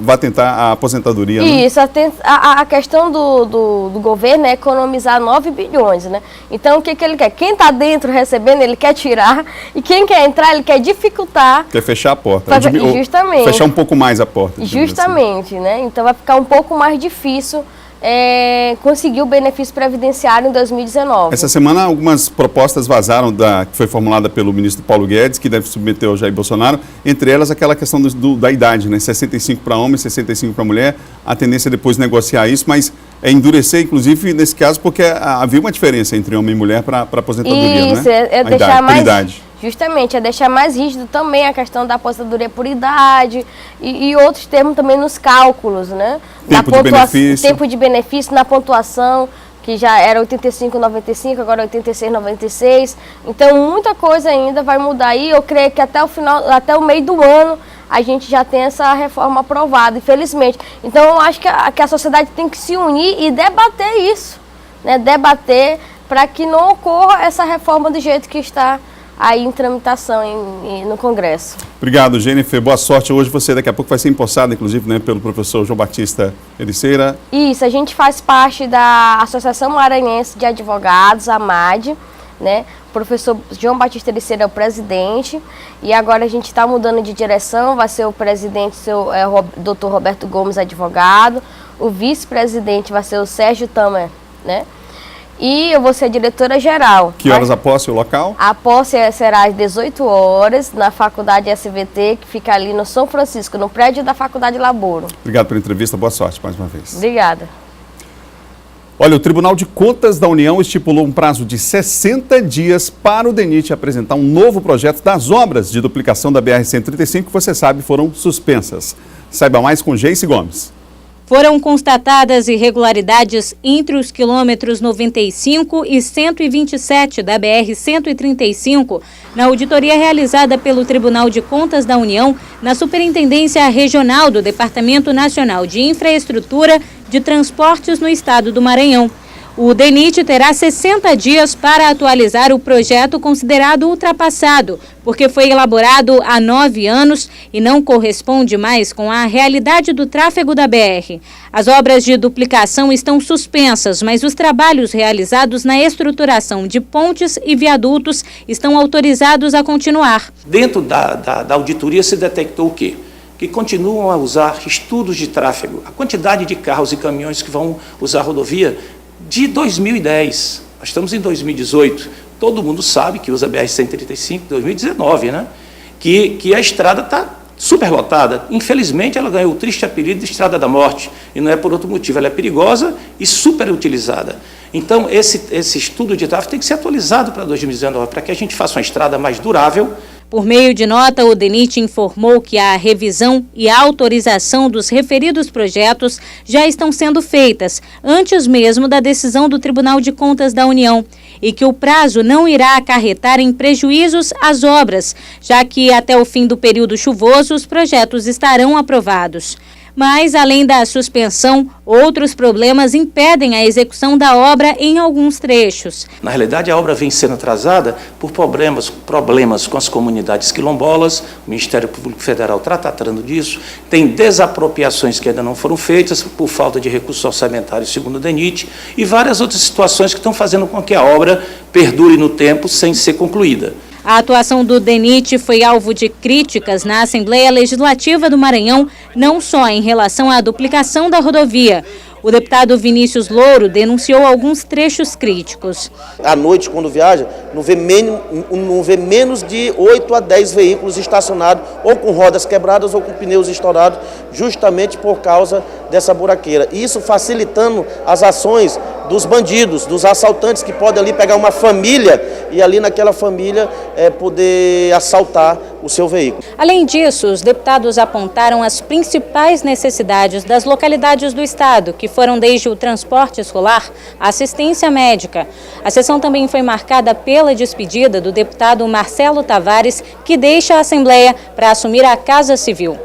vá tentar a aposentadoria. Isso, a questão do governo é economizar 9 bilhões, né? Então, o que ele quer? Quem está dentro recebendo, ele quer tirar, e quem quer entrar, ele quer dificultar. Quer fechar a porta. Justamente. Fechar um pouco mais a porta. Justamente, né? Então, vai ficar um pouco mais difícil conseguir o benefício previdenciário em 2019. Essa semana, algumas propostas vazaram que foi formulada pelo ministro Paulo Guedes, que deve submeter ao Jair Bolsonaro, entre elas aquela questão da idade, né? 65 para homem, 65 para mulher. A tendência é depois negociar isso, mas endurecer, inclusive, nesse caso, porque havia uma diferença entre homem e mulher para aposentadoria, isso, né? é deixar mais... idade. Justamente, é deixar mais rígido também a questão da aposentadoria por idade e outros termos também nos cálculos, né? Tempo de benefício, na pontuação, que já era 85,95, agora 86,96. Então, muita coisa ainda vai mudar aí. Eu creio que até o meio do ano, a gente já tem essa reforma aprovada, infelizmente. Então, eu acho que a sociedade tem que se unir e debater isso, né? Debater para que não ocorra essa reforma do jeito que está aí em tramitação no Congresso. Obrigado, Jennifer. Boa sorte. Hoje você daqui a pouco vai ser empossada, inclusive, né, pelo professor João Batista Ericeira. Isso, a gente faz parte da Associação Maranhense de Advogados, AMAD, né? O professor João Batista Ericeira é o presidente e agora a gente está mudando de direção, vai ser o presidente, o Dr. Roberto Gomes, advogado, o vice-presidente vai ser o Sérgio Tamer, né? E eu vou ser diretora-geral. Que horas a posse, o local? A posse será às 18 horas, na Faculdade SVT, que fica ali no São Francisco, no prédio da Faculdade Laboro. Obrigado pela entrevista, boa sorte mais uma vez. Obrigada. Olha, o Tribunal de Contas da União estipulou um prazo de 60 dias para o DENIT apresentar um novo projeto das obras de duplicação da BR-135, que você sabe foram suspensas. Saiba mais com Geice Gomes. Foram constatadas irregularidades entre os quilômetros 95 e 127 da BR-135 na auditoria realizada pelo Tribunal de Contas da União na Superintendência Regional do Departamento Nacional de Infraestrutura de Transportes no Estado do Maranhão. O DENIT terá 60 dias para atualizar o projeto considerado ultrapassado, porque foi elaborado há 9 anos e não corresponde mais com a realidade do tráfego da BR. As obras de duplicação estão suspensas, mas os trabalhos realizados na estruturação de pontes e viadutos estão autorizados a continuar. Dentro da auditoria se detectou o quê? Que continuam a usar estudos de tráfego. A quantidade de carros e caminhões que vão usar a rodovia de 2010, nós estamos em 2018, todo mundo sabe que usa a BR-135 em 2019, né? Que a estrada está superlotada. Infelizmente, ela ganhou o triste apelido de Estrada da Morte, e não é por outro motivo, ela é perigosa e superutilizada. Então, esse estudo de tráfego tem que ser atualizado para 2019, para que a gente faça uma estrada mais durável. Por meio de nota, o DENIT informou que a revisão e a autorização dos referidos projetos já estão sendo feitas, antes mesmo da decisão do Tribunal de Contas da União, e que o prazo não irá acarretar em prejuízos às obras, já que até o fim do período chuvoso os projetos estarão aprovados. Mas, além da suspensão, outros problemas impedem a execução da obra em alguns trechos. Na realidade, a obra vem sendo atrasada por problemas com as comunidades quilombolas, o Ministério Público Federal está tratando disso, tem desapropriações que ainda não foram feitas por falta de recursos orçamentários, segundo o DENIT, e várias outras situações que estão fazendo com que a obra perdure no tempo sem ser concluída. A atuação do DENIT foi alvo de críticas na Assembleia Legislativa do Maranhão, não só em relação à duplicação da rodovia. O deputado Vinícius Louro denunciou alguns trechos críticos. À noite, quando viaja, não vê menos de 8 a 10 veículos estacionados, ou com rodas quebradas ou com pneus estourados, justamente por causa dessa buraqueira. Isso facilitando as ações dos bandidos, dos assaltantes que podem ali pegar uma família e ali naquela família poder assaltar o seu veículo. Além disso, os deputados apontaram as principais necessidades das localidades do estado, que foram desde o transporte escolar à assistência médica. A sessão também foi marcada pela despedida do deputado Marcelo Tavares, que deixa a Assembleia para assumir a Casa Civil.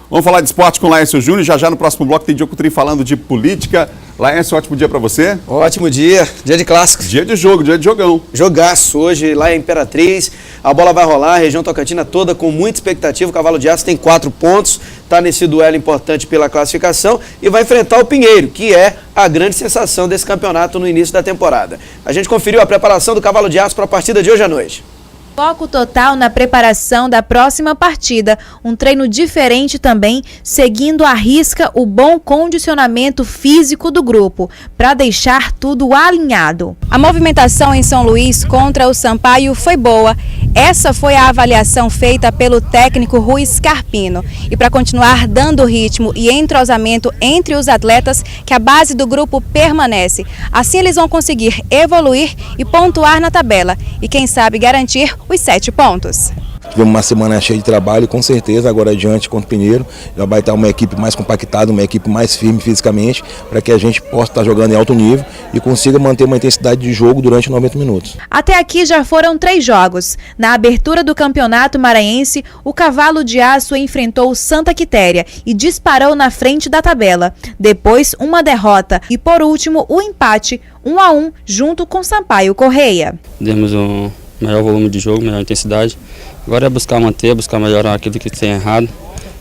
Vamos falar de esporte com o Laércio Júnior. Já no próximo bloco tem Diogo Tri falando de política. Laércio, ótimo dia para você. Ótimo dia, dia de clássicos. Dia de jogo, dia de jogão. Jogaço hoje lá em Imperatriz. A bola vai rolar, a região Tocantina toda com muita expectativa. O Cavalo de Aço tem 4 pontos, está nesse duelo importante pela classificação e vai enfrentar o Pinheiro, que é a grande sensação desse campeonato no início da temporada. A gente conferiu a preparação do Cavalo de Aço para a partida de hoje à noite. Foco total na preparação da próxima partida, um treino diferente também, seguindo à risca o bom condicionamento físico do grupo, para deixar tudo alinhado. A movimentação em São Luís contra o Sampaio foi boa. Essa foi a avaliação feita pelo técnico Rui Scarpino. E para continuar dando ritmo e entrosamento entre os atletas, que a base do grupo permanece. Assim eles vão conseguir evoluir e pontuar na tabela. E quem sabe garantir os 7 pontos. Tivemos uma semana cheia de trabalho e com certeza agora adiante contra o Pinheiro já vai estar uma equipe mais compactada, uma equipe mais firme fisicamente, para que a gente possa estar jogando em alto nível e consiga manter uma intensidade de jogo durante 90 minutos. Até aqui já foram 3 jogos. Na abertura do Campeonato Maranhense, o Cavalo de Aço enfrentou o Santa Quitéria e disparou na frente da tabela. Depois, uma derrota e, por último, o empate 1-1 junto com Sampaio Correia. Demos um maior volume de jogo, maior intensidade. Agora é buscar manter, buscar melhorar aquilo que tem errado,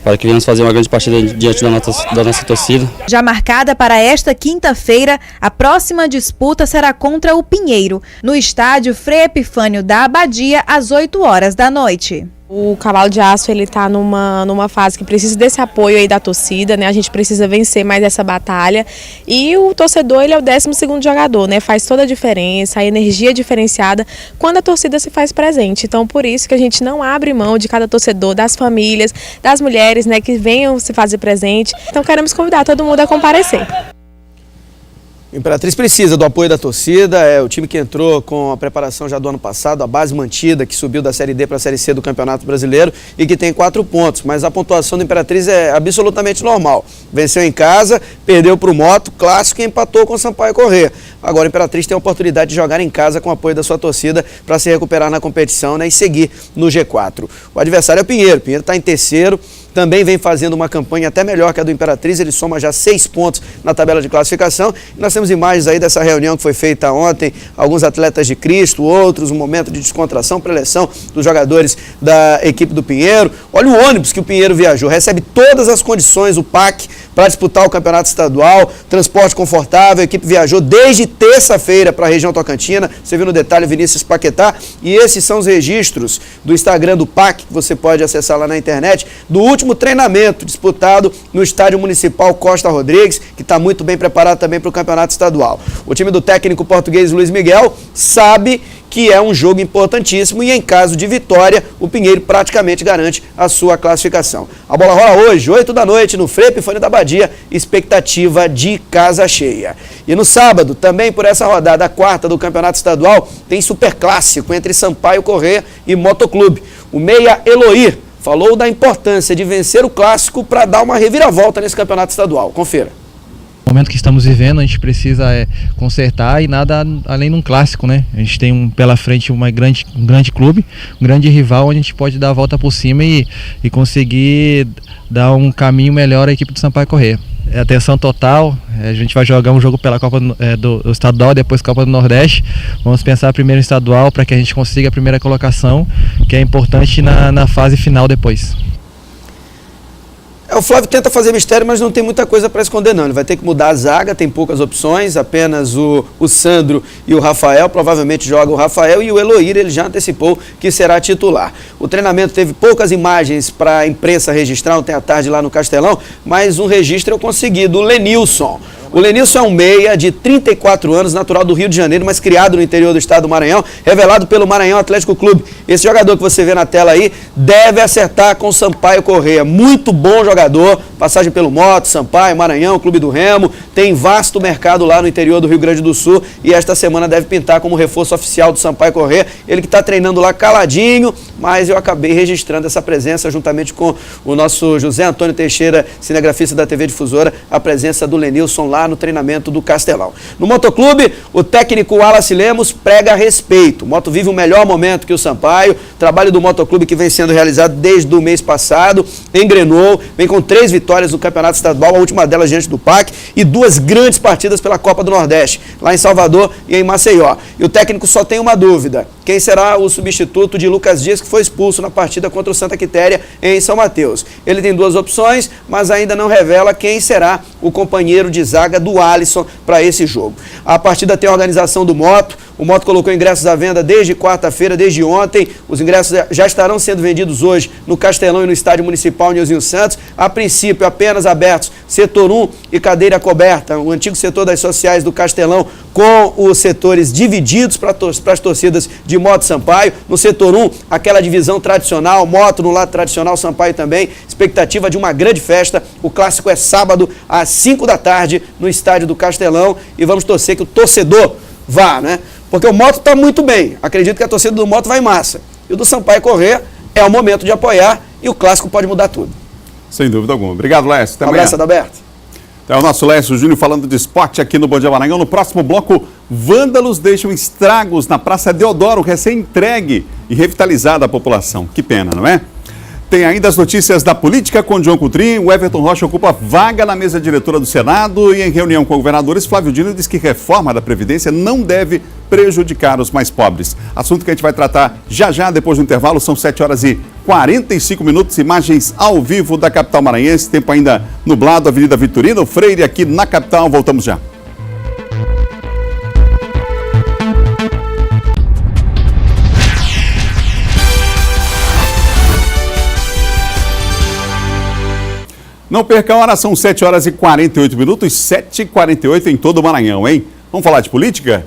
para que venhamos fazer uma grande partida diante da nossa torcida. Já marcada para esta quinta-feira, a próxima disputa será contra o Pinheiro, no estádio Frei Epifânio da Abadia, às 8 horas da noite. O Cavalo de Aço ele está numa fase que precisa desse apoio aí da torcida, né? A gente precisa vencer mais essa batalha e o torcedor ele é o 12º jogador, né? Faz toda a diferença, a energia diferenciada quando a torcida se faz presente. Então por isso que a gente não abre mão de cada torcedor, das famílias, das mulheres, né? Que venham se fazer presente. Então queremos convidar todo mundo a comparecer. Imperatriz precisa do apoio da torcida, é o time que entrou com a preparação já do ano passado, a base mantida, que subiu da Série D para a Série C do Campeonato Brasileiro e que tem 4 pontos, mas a pontuação do Imperatriz é absolutamente normal. Venceu em casa, perdeu para o Moto, clássico e empatou com o Sampaio Correia. Agora a Imperatriz tem a oportunidade de jogar em casa com o apoio da sua torcida para se recuperar na competição, né, e seguir no G4. O adversário é o Pinheiro está em terceiro, também vem fazendo uma campanha até melhor que a do Imperatriz, ele soma já 6 pontos na tabela de classificação. E nós temos imagens aí dessa reunião que foi feita ontem, alguns atletas de Cristo, outros, um momento de descontração, preleção dos jogadores da equipe do Pinheiro. Olha o ônibus que o Pinheiro viajou, recebe todas as condições, o PAC, para disputar o campeonato estadual, transporte confortável, a equipe viajou desde terça-feira para a região Tocantina, você viu no detalhe o Vinícius Paquetá, e esses são os registros do Instagram do PAC, que você pode acessar lá na internet, do último treinamento disputado no Estádio Municipal Costa Rodrigues, que está muito bem preparado também para o campeonato estadual. O time do técnico português Luiz Miguel sabe que é um jogo importantíssimo e em caso de vitória, o Pinheiro praticamente garante a sua classificação. A bola rola hoje, 8 da noite, no Frei Epifânio da Abadia, expectativa de casa cheia. E no sábado, também por essa rodada, a 4ª do Campeonato Estadual, tem superclássico entre Sampaio Correia e Motoclube. O meia Eloir falou da importância de vencer o clássico para dar uma reviravolta nesse campeonato estadual. Confira. No momento que estamos vivendo, a gente precisa consertar e nada além de um clássico, né? A gente tem pela frente um grande clube, um grande rival, onde a gente pode dar a volta por cima e conseguir dar um caminho melhor à equipe do Sampaio Correia. É atenção total, a gente vai jogar um jogo pela Copa do Estadual, depois Copa do Nordeste. Vamos pensar primeiro em estadual para que a gente consiga a primeira colocação, que é importante na fase final depois. O Flávio tenta fazer mistério, mas não tem muita coisa para esconder não. Ele vai ter que mudar a zaga, tem poucas opções, apenas o Sandro e o Rafael. Provavelmente joga o Rafael e o Eloir, ele já antecipou que será titular. O treinamento teve poucas imagens para a imprensa registrar ontem à tarde lá no Castelão, mas um registro eu consegui do Lenilson. O Lenilson é um meia de 34 anos, natural do Rio de Janeiro, mas criado no interior do estado do Maranhão, revelado pelo Maranhão Atlético Clube. Esse jogador que você vê na tela aí deve acertar com o Sampaio Correia. Muito bom jogador, passagem pelo Moto, Sampaio, Maranhão, Clube do Remo, tem vasto mercado lá no interior do Rio Grande do Sul e esta semana deve pintar como reforço oficial do Sampaio Correia. Ele que está treinando lá caladinho, mas eu acabei registrando essa presença juntamente com o nosso José Antônio Teixeira, cinegrafista da TV Difusora, a presença do Lenilson lá lá no treinamento do Castelão. No Motoclube, o técnico Wallace Lemos prega respeito. O Moto vive um melhor momento que o Sampaio. Trabalho do Motoclube que vem sendo realizado desde o mês passado, engrenou, vem com 3 vitórias no Campeonato Estadual, a última delas diante do PAC, e 2 grandes partidas pela Copa do Nordeste, lá em Salvador e em Maceió. E o técnico só tem uma dúvida: quem será o substituto de Lucas Dias, que foi expulso na partida contra o Santa Quitéria em São Mateus? Ele tem 2 opções, mas ainda não revela quem será o companheiro de zaga do Alisson para esse jogo. A partida tem a organização do Moto. O Moto colocou ingressos à venda desde quarta-feira, desde ontem. Os ingressos já estarão sendo vendidos hoje no Castelão e no Estádio Municipal Nilzinho Santos. A princípio, apenas abertos setor 1 e cadeira coberta, o antigo setor das sociais do Castelão, com os setores divididos para as torcidas de Moto Sampaio. No setor 1, aquela divisão tradicional, Moto no lado tradicional, Sampaio também. Expectativa de uma grande festa. O clássico é sábado, às 5 da tarde, no Estádio do Castelão. E vamos torcer que o torcedor vá, né? Porque o Moto está muito bem. Acredito que a torcida do Moto vai em massa. E o do Sampaio Corrêa é o momento de apoiar, e o clássico pode mudar tudo. Sem dúvida alguma. Obrigado, Lécio. Até amanhã. Um abraço, Adalberto. É o nosso Lécio Júnior falando de esporte aqui no Bom Dia Maranhão. No próximo bloco, vândalos deixam estragos na Praça Deodoro, recém-entregue e revitalizada a população. Que pena, não é? Tem ainda as notícias da política com João Coutrinho. O Everton Rocha ocupa vaga na mesa diretora do Senado e, em reunião com governadores, Flávio Dino diz que reforma da Previdência não deve prejudicar os mais pobres. Assunto que a gente vai tratar já depois do intervalo. São 7h45, imagens ao vivo da capital maranhense. Tempo ainda nublado, Avenida Vitorino Freire aqui na capital. Voltamos já. Não perca a hora, são 7h48, 7h48 em todo o Maranhão, hein? Vamos falar de política?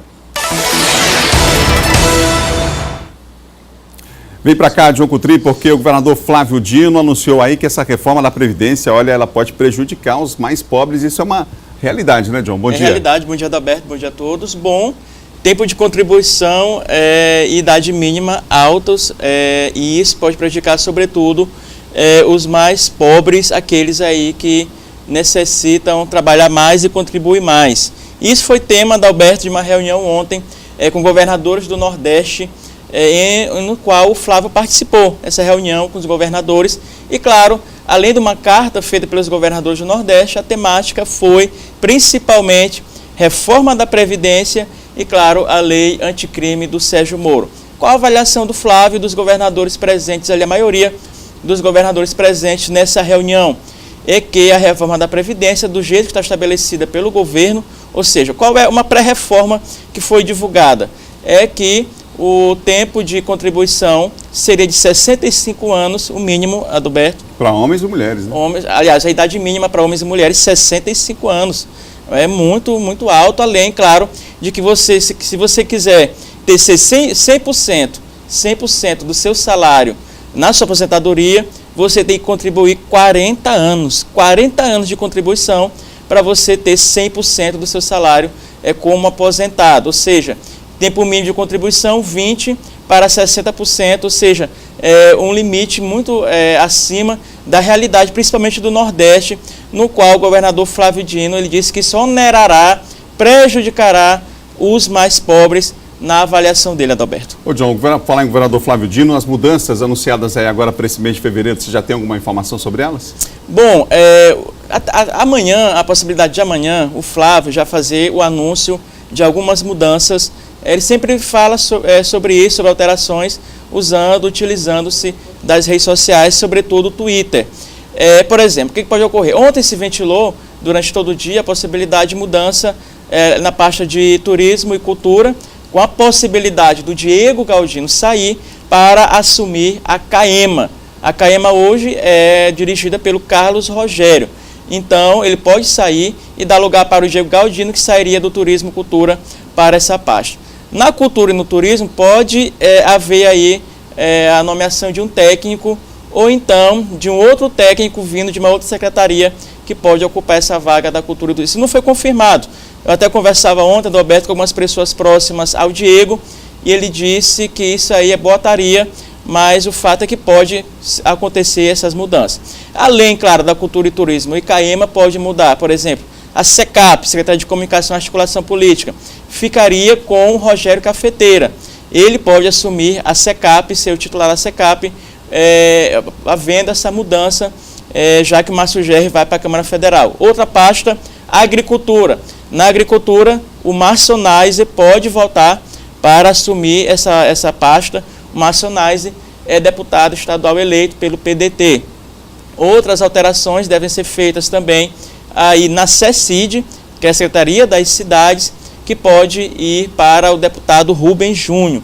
Vem para cá, João Coutrinho, porque o governador Flávio Dino anunciou aí que essa reforma da Previdência, olha, ela pode prejudicar os mais pobres. Isso é uma realidade, né, João? Bom dia. É realidade. Bom dia, Adalberto. Bom dia a todos. Bom, tempo de contribuição e idade mínima altos, e isso pode prejudicar, sobretudo, os mais pobres, aqueles aí que necessitam trabalhar mais e contribuir mais. Isso foi tema, Adalberto, de uma reunião ontem com governadores do Nordeste, no qual o Flávio participou, essa reunião com os governadores. E, claro, além de uma carta feita pelos governadores do Nordeste, a temática foi principalmente reforma da Previdência e, claro, a lei anticrime do Sérgio Moro. Qual a avaliação do Flávio e dos governadores presentes ali, a maioria dos governadores presentes nessa reunião? É que a reforma da Previdência, do jeito que está estabelecida pelo governo, ou seja, qual é uma pré-reforma que foi divulgada? É que o tempo de contribuição seria de 65 anos, o mínimo, Adalberto. Para homens e mulheres, né? Aliás, a idade mínima para homens e mulheres, 65 anos. É muito, muito alto, além, claro, de que você, se você quiser ter 100% do seu salário na sua aposentadoria, você tem que contribuir 40 anos de contribuição para você ter 100% do seu salário como aposentado, ou seja, tempo mínimo de contribuição 20 para 60%, ou seja, um limite muito acima da realidade, principalmente do Nordeste, no qual o governador Flávio Dino ele disse que só onerará, prejudicará os mais pobres na avaliação dele, Adalberto. Ô John, falar em governador Flávio Dino, as mudanças anunciadas aí agora para esse mês de fevereiro, você já tem alguma informação sobre elas? Bom, amanhã, a possibilidade de amanhã, o Flávio já fazer o anúncio de algumas mudanças. Ele sempre fala sobre isso, sobre alterações, utilizando-se das redes sociais, sobretudo o Twitter. Por exemplo, o que pode ocorrer? Ontem se ventilou, durante todo o dia, a possibilidade de mudança na pasta de turismo e cultura, com a possibilidade do Diego Galdino sair para assumir a CAEMA. A CAEMA hoje é dirigida pelo Carlos Rogério. Então, ele pode sair e dar lugar para o Diego Galdino, que sairia do Turismo e Cultura para essa pasta. Na cultura e no turismo, pode haver aí a nomeação de um técnico ou então de um outro técnico vindo de uma outra secretaria que pode ocupar essa vaga da cultura e do turismo. Isso não foi confirmado. Eu até conversava ontem, Adalberto, com algumas pessoas próximas ao Diego, e ele disse que isso aí é boataria, mas o fato é que pode acontecer essas mudanças. Além, claro, da cultura e turismo, o ICAEMA pode mudar, por exemplo, A SECAP, Secretaria de Comunicação e Articulação Política, ficaria com o Rogério Cafeteira. Ele pode assumir a SECAP, ser o titular da SECAP, havendo essa mudança, já que o Márcio Gerri vai para a Câmara Federal. Outra pasta, a Agricultura. Na Agricultura, o Márcio Naise pode voltar para assumir essa pasta. O Márcio Naise é deputado estadual eleito pelo PDT. Outras alterações devem ser feitas também aí na SECID, que é a Secretaria das Cidades, que pode ir para o deputado Rubens Júnior.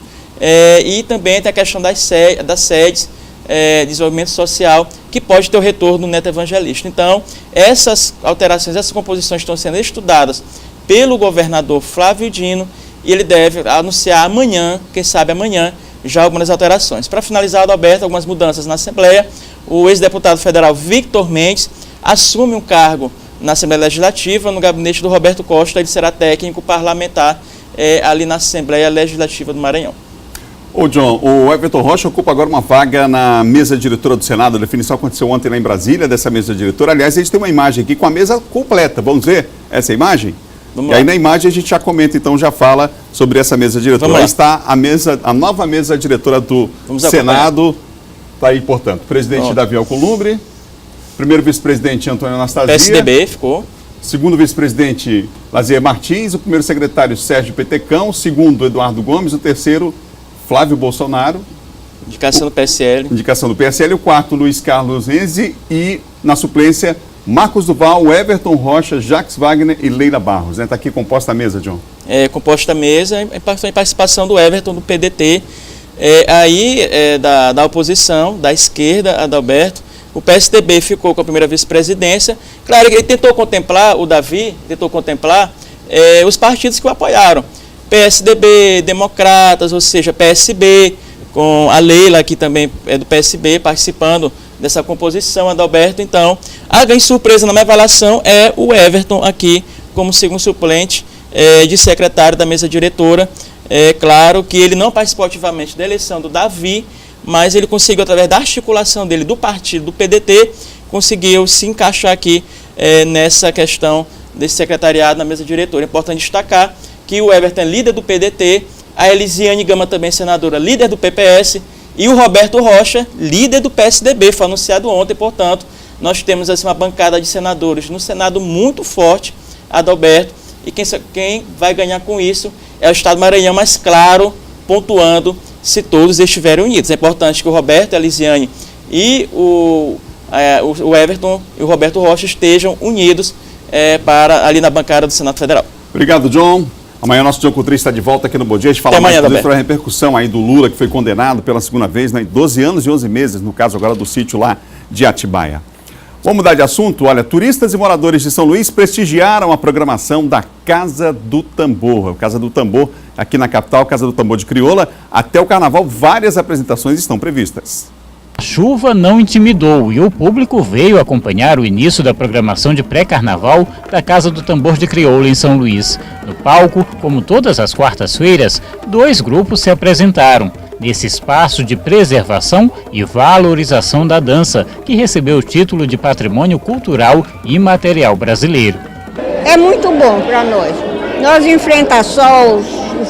E também tem a questão das sedes, desenvolvimento social, que pode ter o retorno do Neto Evangelista. Então, essas alterações, essas composições estão sendo estudadas pelo governador Flávio Dino, e ele deve anunciar amanhã, quem sabe amanhã, já algumas alterações. Para finalizar, Adalberto, algumas mudanças na Assembleia. O ex-deputado federal Victor Mendes assume um cargo na Assembleia Legislativa, no gabinete do Roberto Costa. Ele será técnico parlamentar ali na Assembleia Legislativa do Maranhão. Ô John, o Everton Rocha ocupa agora uma vaga na mesa diretora do Senado. A definição aconteceu ontem lá em Brasília, dessa mesa diretora. Aliás, a gente tem uma imagem aqui com a mesa completa. Vamos ver essa imagem? E aí na imagem a gente já comenta, então já fala sobre essa mesa diretora. Aí está a nova mesa diretora do Senado. Está aí, portanto, presidente Davi Alcolumbre, primeiro vice-presidente Antônio Anastasia. PSDB ficou. Segundo vice-presidente Lazier Martins, o primeiro secretário Sérgio Petecão, o segundo Eduardo Gomes, o terceiro Flávio Bolsonaro. Indicação do PSL. Indicação do PSL, o quarto Luiz Carlos Renzi e na suplência Marcos Duval, Everton Rocha, Jacques Wagner e Leila Barros. Está aqui composta a mesa, John? Composta a mesa, em participação do Everton, do PDT, da oposição, da esquerda, Adalberto. O PSDB ficou com a primeira vice-presidência. Claro que ele tentou contemplar, o Davi tentou contemplar os partidos que o apoiaram. PSDB, Democratas, ou seja, PSB, com a Leila, que também é do PSB, participando dessa composição, Adalberto. Então, a grande surpresa na minha avaliação é o Everton aqui como segundo suplente de secretário da mesa diretora. É claro que ele não participou ativamente da eleição do Davi, mas ele conseguiu, através da articulação dele do partido, do PDT, conseguiu se encaixar aqui nessa questão desse secretariado na mesa diretora. É importante destacar que o Everton é líder do PDT, a Elisiane Gama também senadora, líder do PPS, e o Roberto Rocha, líder do PSDB, foi anunciado ontem. Portanto, nós temos assim, uma bancada de senadores no Senado muito forte, Adalberto, e quem vai ganhar com isso é o Estado do Maranhão, mas claro, pontuando, se todos estiverem unidos. É importante que o Roberto, a Elisiane e o Everton e o Roberto Rocha estejam unidos ali na bancada do Senado Federal. Obrigado, John. Amanhã nosso John Coutrin está de volta aqui no Bom Dia. A gente fala mais sobre a repercussão aí do Lula, que foi condenado pela segunda vez, né, 12 anos e 11 meses, no caso agora do sítio lá de Atibaia. Vamos mudar de assunto? Olha, turistas e moradores de São Luís prestigiaram a programação da Casa do Tambor. Casa do Tambor, aqui na capital, Casa do Tambor de Crioula. Até o carnaval, várias apresentações estão previstas. A chuva não intimidou e o público veio acompanhar o início da programação de pré-carnaval da Casa do Tambor de Crioula em São Luís. No palco, como todas as quartas-feiras, 2 grupos se apresentaram. Nesse espaço de preservação e valorização da dança, que recebeu o título de Patrimônio Cultural e Imaterial Brasileiro. É muito bom para nós. Nós enfrentamos sol,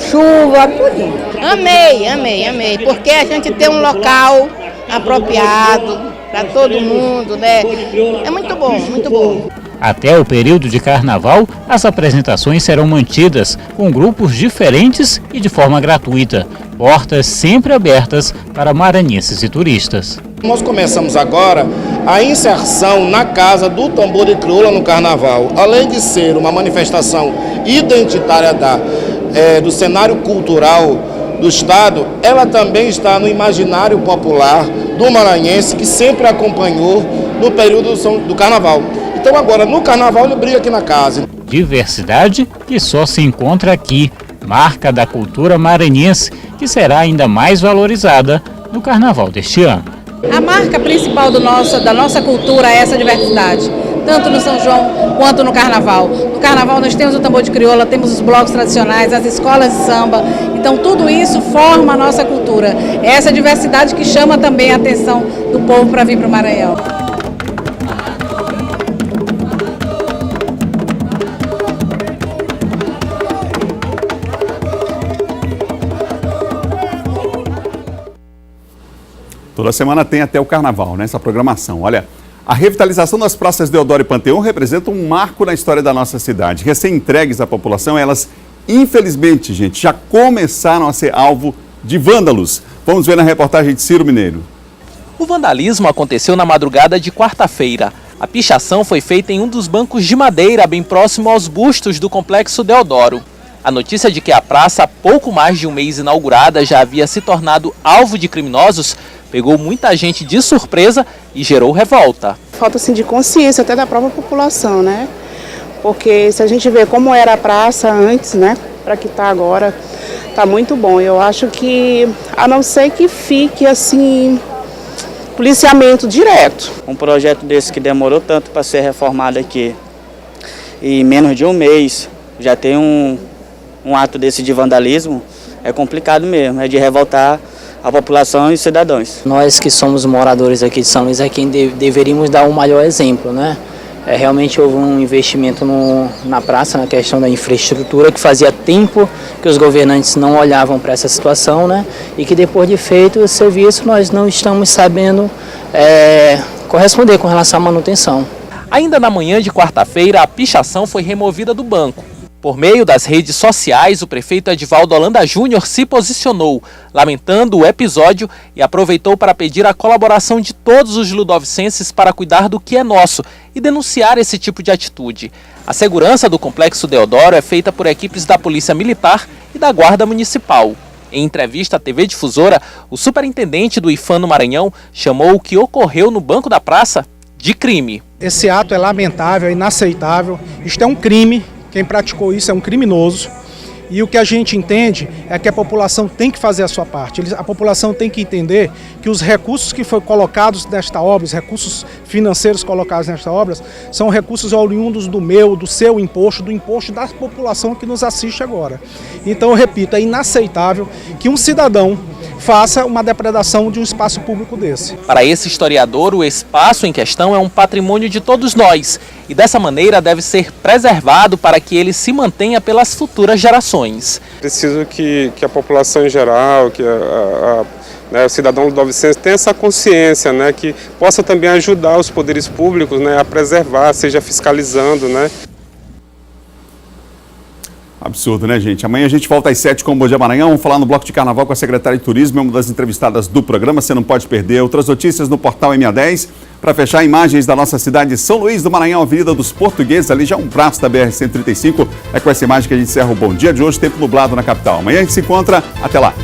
chuva, tudo. Amei, porque a gente tem um local apropriado para todo mundo, né? É muito bom, muito bom. Até o período de carnaval, as apresentações serão mantidas com grupos diferentes e de forma gratuita. Portas sempre abertas para maranhenses e turistas. Nós começamos agora a inserção na Casa do Tambor de Crioula no carnaval. Além de ser uma manifestação identitária do cenário cultural do Estado, ela também está no imaginário popular do maranhense, que sempre acompanhou no período do carnaval. Então agora, no carnaval, ele brilha aqui na casa. Diversidade que só se encontra aqui, marca da cultura maranhense, que será ainda mais valorizada no carnaval deste ano. A marca principal da nossa cultura é essa diversidade, tanto no São João quanto no carnaval. No carnaval nós temos o tambor de crioula, temos os blocos tradicionais, as escolas de samba, então tudo isso forma a nossa cultura. É essa diversidade que chama também a atenção do povo para vir para o Maranhão. Toda semana tem até o carnaval, né? Essa programação. Olha, a revitalização das praças Deodoro e Panteão representa um marco na história da nossa cidade. Recém-entregues à população, elas, infelizmente, gente, já começaram a ser alvo de vândalos. Vamos ver na reportagem de Ciro Mineiro. O vandalismo aconteceu na madrugada de quarta-feira. A pichação foi feita em um dos bancos de madeira bem próximo aos bustos do Complexo Deodoro. A notícia de que a praça, há pouco mais de um mês inaugurada, já havia se tornado alvo de criminosos, pegou muita gente de surpresa e gerou revolta. Falta assim, de consciência até da própria população, né? Porque se a gente vê como era a praça antes, né, para que está agora, está muito bom. Eu acho que, a não ser que fique assim, policiamento direto. Um projeto desse que demorou tanto para ser reformado aqui, e em menos de um mês já tem um ato desse de vandalismo, é complicado mesmo, é de revoltar a população e os cidadãos. Nós que somos moradores aqui de São Luís é quem deveríamos dar o maior exemplo, né? Realmente houve um investimento na praça, na questão da infraestrutura, que fazia tempo que os governantes não olhavam para essa situação, né? E que depois de feito o serviço nós não estamos sabendo corresponder com relação à manutenção. Ainda na manhã de quarta-feira, a pichação foi removida do banco. Por meio das redes sociais, o prefeito Edivaldo Holanda Júnior se posicionou, lamentando o episódio e aproveitou para pedir a colaboração de todos os ludovicenses para cuidar do que é nosso e denunciar esse tipo de atitude. A segurança do Complexo Deodoro é feita por equipes da Polícia Militar e da Guarda Municipal. Em entrevista à TV Difusora, o superintendente do IPHAN no Maranhão chamou o que ocorreu no banco da praça de crime. Esse ato é lamentável, é inaceitável, isto é um crime. Quem praticou isso é um criminoso e o que a gente entende é que a população tem que fazer a sua parte. A população tem que entender que os recursos que foram colocados nesta obra, os recursos financeiros colocados nesta obra, são recursos oriundos do seu imposto, do imposto da população que nos assiste agora. Então, eu repito, é inaceitável que um cidadão faça uma depredação de um espaço público desse. Para esse historiador, o espaço em questão é um patrimônio de todos nós e dessa maneira deve ser preservado para que ele se mantenha pelas futuras gerações. Preciso que a população em geral, que o cidadão ludovicense tenha essa consciência, né, que possa também ajudar os poderes públicos, né, a preservar, seja fiscalizando, né. Absurdo, né, gente? Amanhã a gente volta às 7 com o Bom Dia Maranhão. Vamos falar no Bloco de Carnaval com a secretária de Turismo, é uma das entrevistadas do programa. Você não pode perder. Outras notícias no portal MA10. Para fechar, imagens da nossa cidade de São Luís do Maranhão, Avenida dos Portugueses, ali já um braço da BR-135. É com essa imagem que a gente encerra o Bom Dia de hoje, tempo nublado na capital. Amanhã a gente se encontra. Até lá.